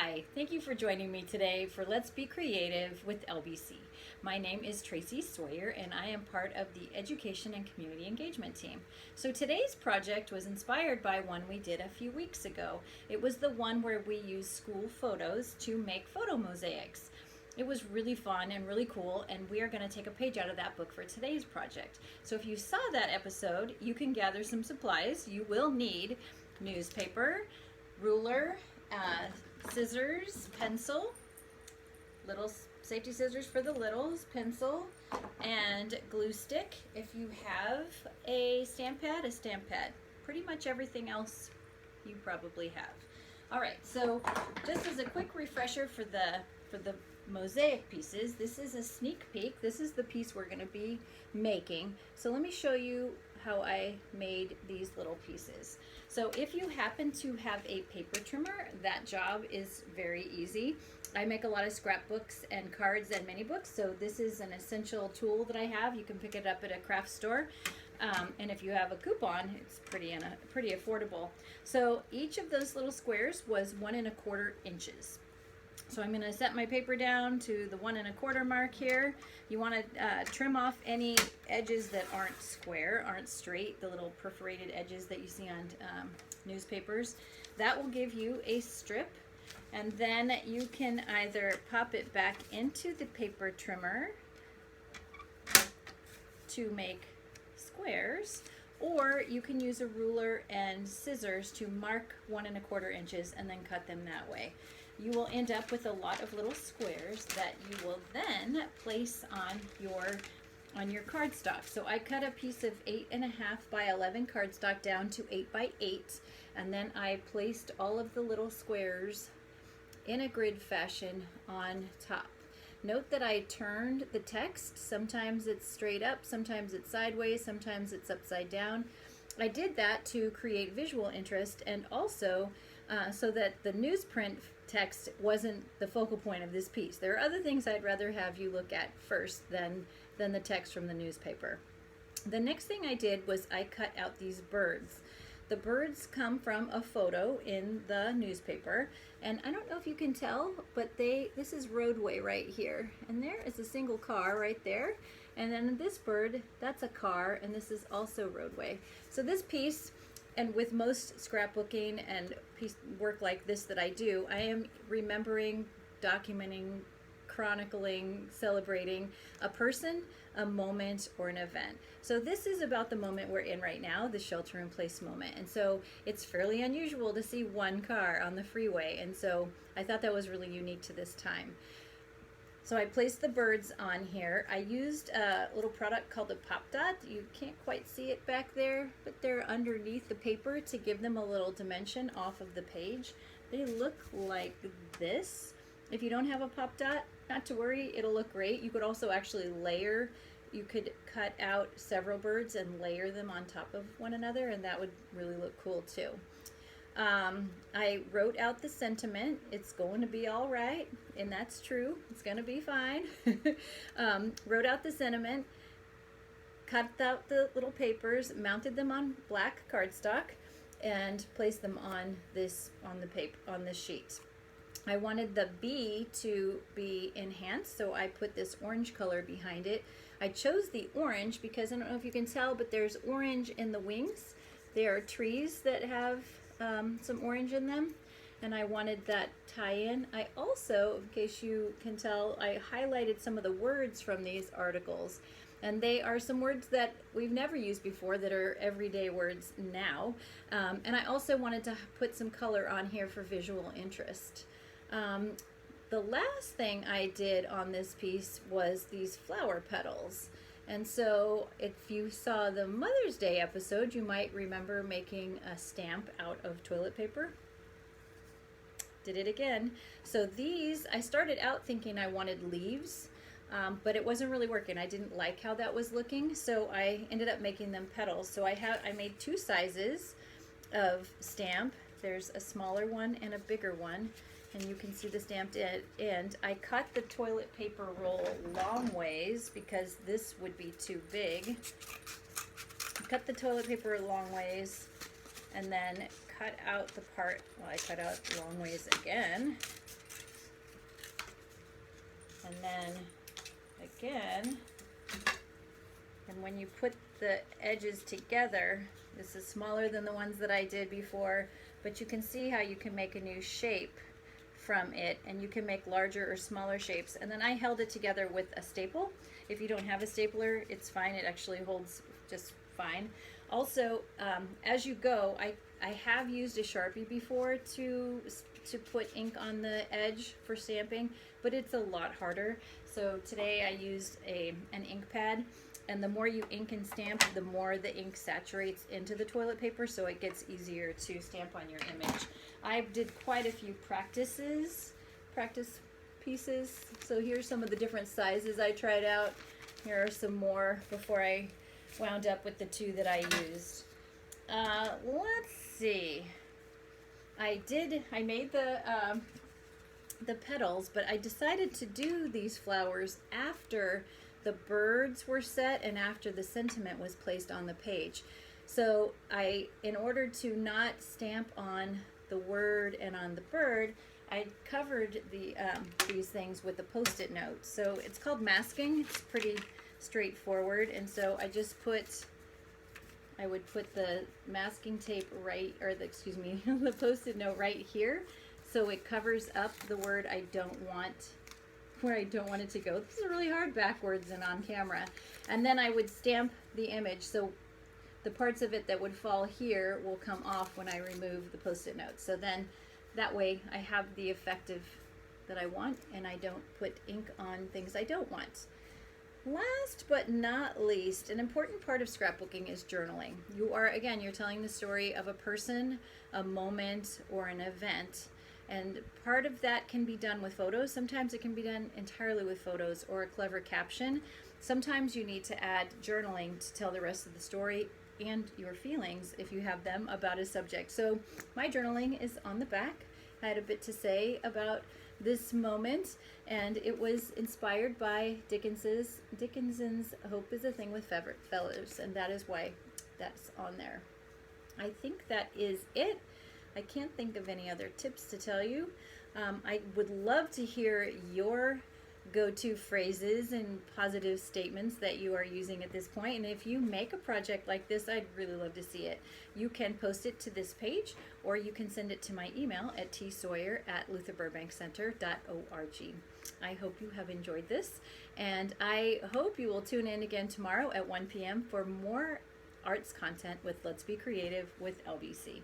Hi, thank you for joining me today for Let's Be Creative with LBC. My name is Tracy Sawyer and I am part of the Education and Community Engagement team. So today's project was inspired by one we did a few weeks ago. It was the one where we used school photos to make photo mosaics. It was really fun and really cool, and we are going to take a page out of that book for today's project. So if you saw that episode, you can gather some supplies. You will need newspaper, ruler, scissors, pencil, little safety scissors for the littles, pencil, and glue stick. If you have a stamp pad, Pretty much everything else you probably have. All right, so just as a quick refresher for the mosaic pieces, this is a sneak peek. This is the piece we're going to be making. So let me show you how I made these little pieces. So if you happen to have a paper trimmer, that job is very easy. I make a lot of scrapbooks and cards and mini books, so this is an essential tool that I have. You can pick it up at a craft store, and if you have a coupon, it's pretty affordable. So each of those little squares was 1 1/4 inches. So I'm going to set my paper down to the 1 1/4 mark here. You want to trim off any edges that aren't square, aren't straight, the little perforated edges that you see on newspapers. That will give you a strip, and then you can either pop it back into the paper trimmer to make squares, or you can use a ruler and scissors to mark 1 1/4 inches and then cut them that way. You will end up with a lot of little squares that you will then place on your cardstock. So I cut a piece of 8.5 by 11 cardstock down to 8 by 8, and then I placed all of the little squares in a grid fashion on top. Note that I turned the text. Sometimes it's straight up, sometimes it's sideways, sometimes it's upside down. I did that to create visual interest, and also so that the newsprint text wasn't the focal point of this piece. There are other things I'd rather have you look at first than the text from the newspaper. The next thing I did was I cut out these birds. The birds come from a photo in the newspaper, and I don't know if you can tell, but this is roadway right here, and there is a single car right there, and then this bird, that's a car, and this is also roadway. So this piece, and with most scrapbooking and work like this that I do, I am remembering, documenting, chronicling, celebrating a person, a moment, or an event. So this is about the moment we're in right now, the shelter-in-place moment. And so it's fairly unusual to see one car on the freeway. And so I thought that was really unique to this time. So I placed the birds on here. I used a little product called a Pop Dot. You can't quite see it back there, but they're underneath the paper to give them a little dimension off of the page. They look like this. If you don't have a Pop Dot, not to worry, it'll look great. You could also actually layer. You could cut out several birds and layer them on top of one another, and that would really look cool too. I wrote out the sentiment, it's going to be all right, and that's true, it's going to be fine. Wrote out the sentiment, cut out the little papers, mounted them on black cardstock, and placed them on this sheet. I wanted the bee to be enhanced, so I put this orange color behind it. I chose the orange because I don't know if you can tell, but there's orange in the wings. There are trees that have some orange in them, and I wanted that tie-in. I also, in case you can tell, I highlighted some of the words from these articles, and they are some words that we've never used before that are everyday words now. And I also wanted to put some color on here for visual interest. The last thing I did on this piece was these flower petals. And so if you saw the Mother's Day episode, you might remember making a stamp out of toilet paper. Did it again. So these, I started out thinking I wanted leaves, but it wasn't really working. I didn't like how that was looking, so I ended up making them petals. So I made 2 sizes of stamp. There's a smaller one and a bigger one, and you can see the stamped end. I cut the toilet paper roll long ways because this would be too big. Cut the toilet paper long ways and then cut out the part, well, I cut out long ways again. And then again, and when you put the edges together, this is smaller than the ones that I did before, but you can see how you can make a new shape from it, and you can make larger or smaller shapes. And then I held it together with a staple. If you don't have a stapler, it's fine. It actually holds just fine. Also, as you go, I have used a Sharpie before to put ink on the edge for stamping, but it's a lot harder. So today I used an ink pad, and the more you ink and stamp, the more the ink saturates into the toilet paper, so it gets easier to stamp on your image. I did quite a few practice pieces. So here's some of the different sizes I tried out. Here are some more before I wound up with the two that I used. Let's see. I made the petals, but I decided to do these flowers after the birds were set and after the sentiment was placed on the page. So in order to not stamp on the word and on the bird, I covered these things with a Post-it note. So it's called masking. It's pretty straightforward, and so I would put the masking tape the Post-it note right here, so it covers up the word I don't want, where I don't want it to go. This is really hard backwards and on camera. And then I would stamp the image, so the parts of it that would fall here will come off when I remove the Post-it note. So then that way I have the effect that I want, and I don't put ink on things I don't want. Last but not least, an important part of scrapbooking is journaling. You're telling the story of a person, a moment, or an event. And part of that can be done with photos. Sometimes it can be done entirely with photos or a clever caption. Sometimes you need to add journaling to tell the rest of the story and your feelings, if you have them, about a subject. So my journaling is on the back. I had a bit to say about this moment, and it was inspired by Dickinson's Hope is a Thing with Feathers, and that is why that's on there. I think that is it. I can't think of any other tips to tell you. I would love to hear your go-to phrases and positive statements that you are using at this point. And if you make a project like this, I'd really love to see it. You can post it to this page, or you can send it to my email at tsawyer@lutherburbankcenter.org. I hope you have enjoyed this, and I hope you will tune in again tomorrow at 1 p.m. for more arts content with Let's Be Creative with LBC.